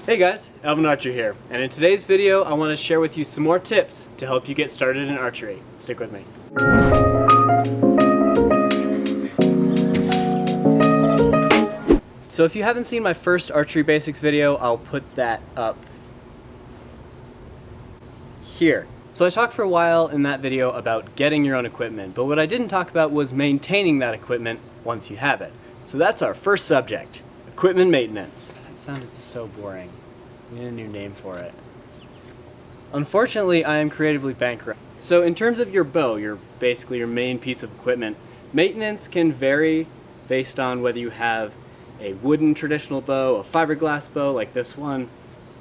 Hey guys, Elven Archer here, and in today's video I want to share with you some more tips to help you get started in archery. Stick with me. So if you haven't seen my first archery basics video, I'll put that up here. So I talked for a while in that video about getting your own equipment, but what I didn't talk about was maintaining that equipment once you have it. So that's our first subject, equipment maintenance. That sounded so boring. We need a new name for it. Unfortunately, I am creatively bankrupt. So in terms of your bow, basically your main piece of equipment, maintenance can vary based on whether you have a wooden traditional bow, a fiberglass bow like this one,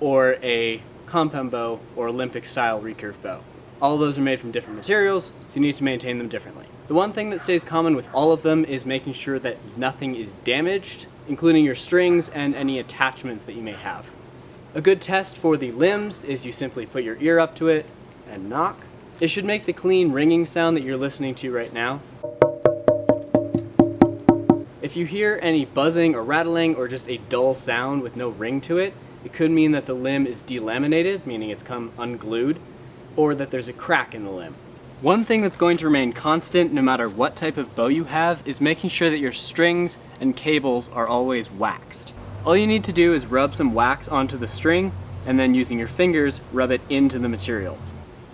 or a compound bow or Olympic style recurve bow. All of those are made from different materials, so you need to maintain them differently. The one thing that stays common with all of them is making sure that nothing is damaged, including your strings and any attachments that you may have. A good test for the limbs is you simply put your ear up to it and knock. It should make the clean ringing sound that you're listening to right now. If you hear any buzzing or rattling or just a dull sound with no ring to it, it could mean that the limb is delaminated, meaning it's come unglued, or that there's a crack in the limb. One thing that's going to remain constant no matter what type of bow you have is making sure that your strings and cables are always waxed. All you need to do is rub some wax onto the string and then using your fingers rub it into the material.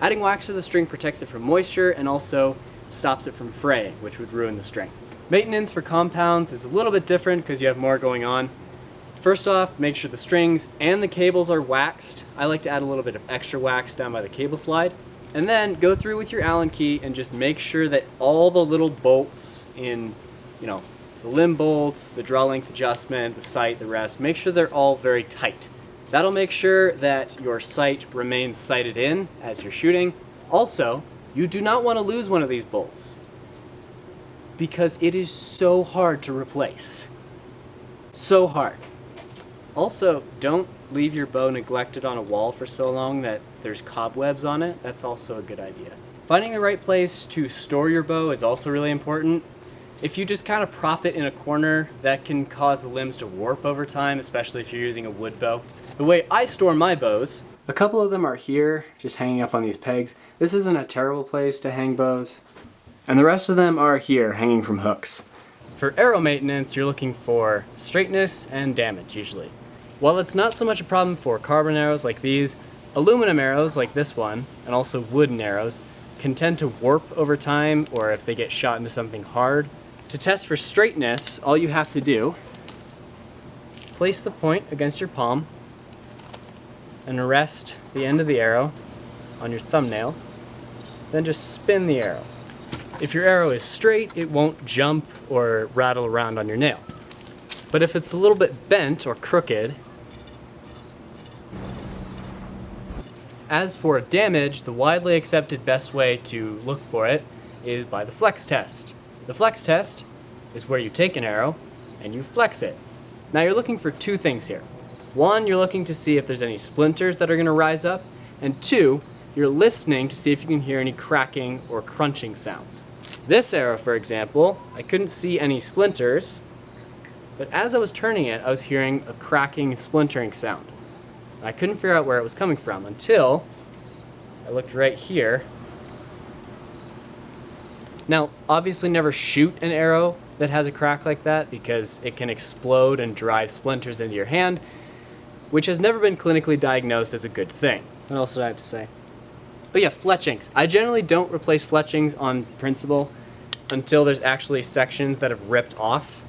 Adding wax to the string protects it from moisture and also stops it from fraying, which would ruin the string. Maintenance for compounds is a little bit different because you have more going on. First off, make sure the strings and the cables are waxed. I like to add a little bit of extra wax down by the cable slide. And then go through with your Allen key and just make sure that all the little bolts in, the limb bolts, the draw length adjustment, the sight, the rest, make sure they're all very tight. That'll make sure that your sight remains sighted in as you're shooting. Also, you do not want to lose one of these bolts because it is so hard to replace. So hard. Also, don't leave your bow neglected on a wall for so long that there's cobwebs on it. That's also a good idea. Finding the right place to store your bow is also really important. If you just kind of prop it in a corner, that can cause the limbs to warp over time, especially if you're using a wood bow. The way I store my bows, a couple of them are here, just hanging up on these pegs. This isn't a terrible place to hang bows. And the rest of them are here, hanging from hooks. For arrow maintenance, you're looking for straightness and damage, usually. While it's not so much a problem for carbon arrows like these, aluminum arrows like this one, and also wooden arrows, can tend to warp over time or if they get shot into something hard. To test for straightness, all you have to do, place the point against your palm and rest the end of the arrow on your thumbnail, then just spin the arrow. If your arrow is straight, it won't jump or rattle around on your nail. But if it's a little bit bent or crooked, as for damage, the widely accepted best way to look for it is by the flex test. The flex test is where you take an arrow and you flex it. Now you're looking for two things here. One, you're looking to see if there's any splinters that are going to rise up, and two, you're listening to see if you can hear any cracking or crunching sounds. This arrow, for example, I couldn't see any splinters, but as I was turning it, I was hearing a cracking, splintering sound. I couldn't figure out where it was coming from until I looked right here. Now, obviously never shoot an arrow that has a crack like that because it can explode and drive splinters into your hand, which has never been clinically diagnosed as a good thing. What else did I have to say? Oh yeah, fletchings. I generally don't replace fletchings on principle until there's actually sections that have ripped off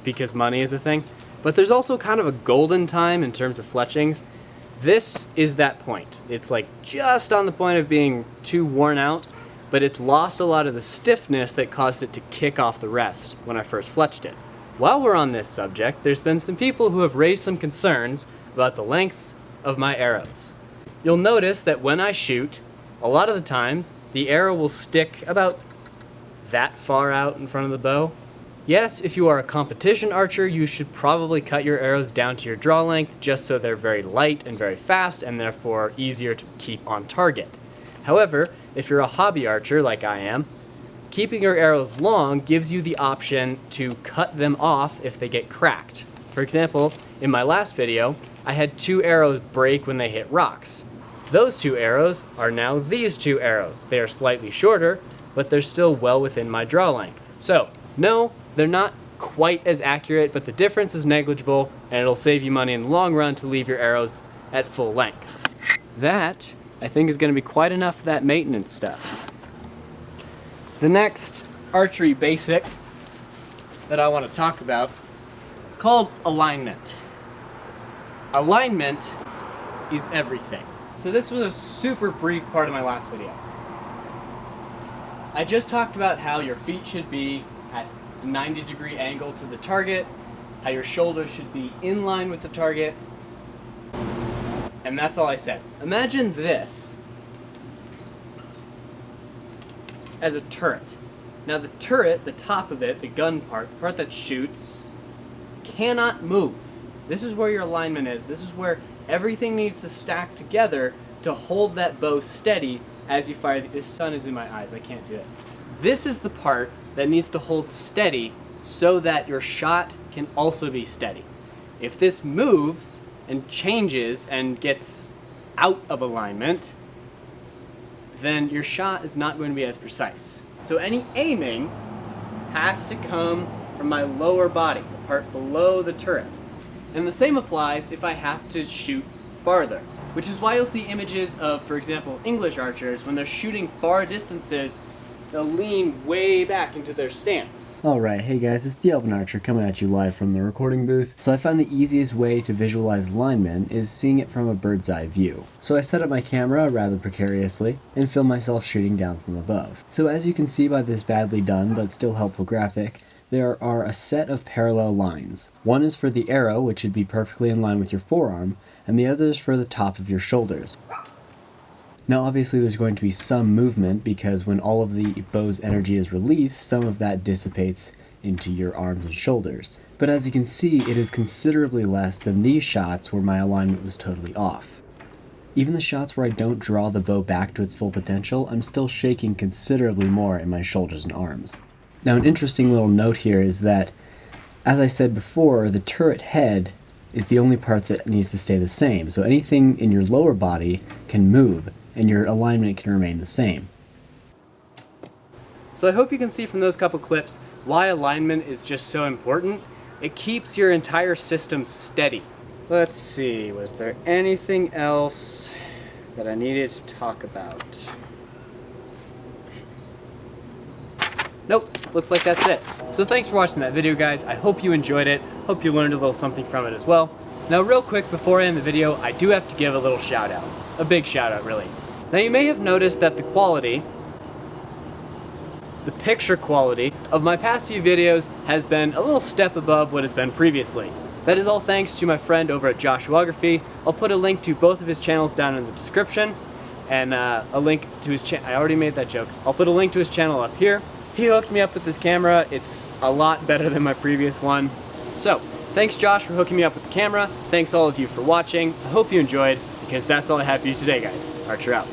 because money is a thing. But there's also kind of a golden time in terms of fletchings. This is that point. It's like just on the point of being too worn out, but it's lost a lot of the stiffness that caused it to kick off the rest when I first fletched it. While we're on this subject, there's been some people who have raised some concerns about the lengths of my arrows. You'll notice that when I shoot, a lot of the time, the arrow will stick about that far out in front of the bow. Yes, if you are a competition archer, you should probably cut your arrows down to your draw length just so they're very light and very fast and therefore easier to keep on target. However, if you're a hobby archer like I am, keeping your arrows long gives you the option to cut them off if they get cracked. For example, in my last video, I had 2 arrows break when they hit rocks. Those 2 arrows are now these 2 arrows. They are slightly shorter, but they're still well within my draw length. So, no, they're not quite as accurate, but the difference is negligible, and it'll save you money in the long run to leave your arrows at full length. That, I think, is going to be quite enough for that maintenance stuff. The next archery basic that I want to talk about is called alignment. Alignment is everything. So this was a super brief part of my last video. I just talked about how your feet should be at a 90-degree angle to the target, how your shoulders should be in line with the target, and that's all I said. Imagine this as a turret. Now the turret, the top of it, the gun part, the part that shoots, cannot move. This is where your alignment is. This is where everything needs to stack together to hold that bow steady as you fire. This sun is in my eyes, I can't do it. This is the part that needs to hold steady so that your shot can also be steady. If this moves and changes and gets out of alignment, then your shot is not going to be as precise. So any aiming has to come from my lower body, the part below the turret. And the same applies if I have to shoot farther, which is why you'll see images of, for example, English archers, when they're shooting far distances, they'll lean way back into their stance. Alright, hey guys, it's the Elven Archer coming at you live from the recording booth. So I find the easiest way to visualize alignment is seeing it from a bird's eye view. So I set up my camera rather precariously and film myself shooting down from above. So as you can see by this badly done but still helpful graphic, there are a set of parallel lines. One is for the arrow, which should be perfectly in line with your forearm, and the other is for the top of your shoulders. Now obviously there's going to be some movement because when all of the bow's energy is released, some of that dissipates into your arms and shoulders. But as you can see, it is considerably less than these shots where my alignment was totally off. Even the shots where I don't draw the bow back to its full potential, I'm still shaking considerably more in my shoulders and arms. Now an interesting little note here is that, as I said before, the turret head is the only part that needs to stay the same. So anything in your lower body can move, and your alignment can remain the same. So I hope you can see from those couple clips why alignment is just so important. It keeps your entire system steady. Let's see, was there anything else that I needed to talk about? Nope, looks like that's it. So thanks for watching that video, guys. I hope you enjoyed it. Hope you learned a little something from it as well. Now real quick before I end the video, I do have to give a little shout out. A big shout out, really. Now you may have noticed that the picture quality of my past few videos has been a little step above what it's been previously. That is all thanks to my friend over at Joshuography. I'll put a link to both of his channels down in the description, and a link to his channel. I already made that joke. I'll put a link to his channel up here. He hooked me up with this camera. It's a lot better than my previous one. So, thanks Josh for hooking me up with the camera. Thanks all of you for watching. I hope you enjoyed, because that's all I have for you today, guys. Archer out.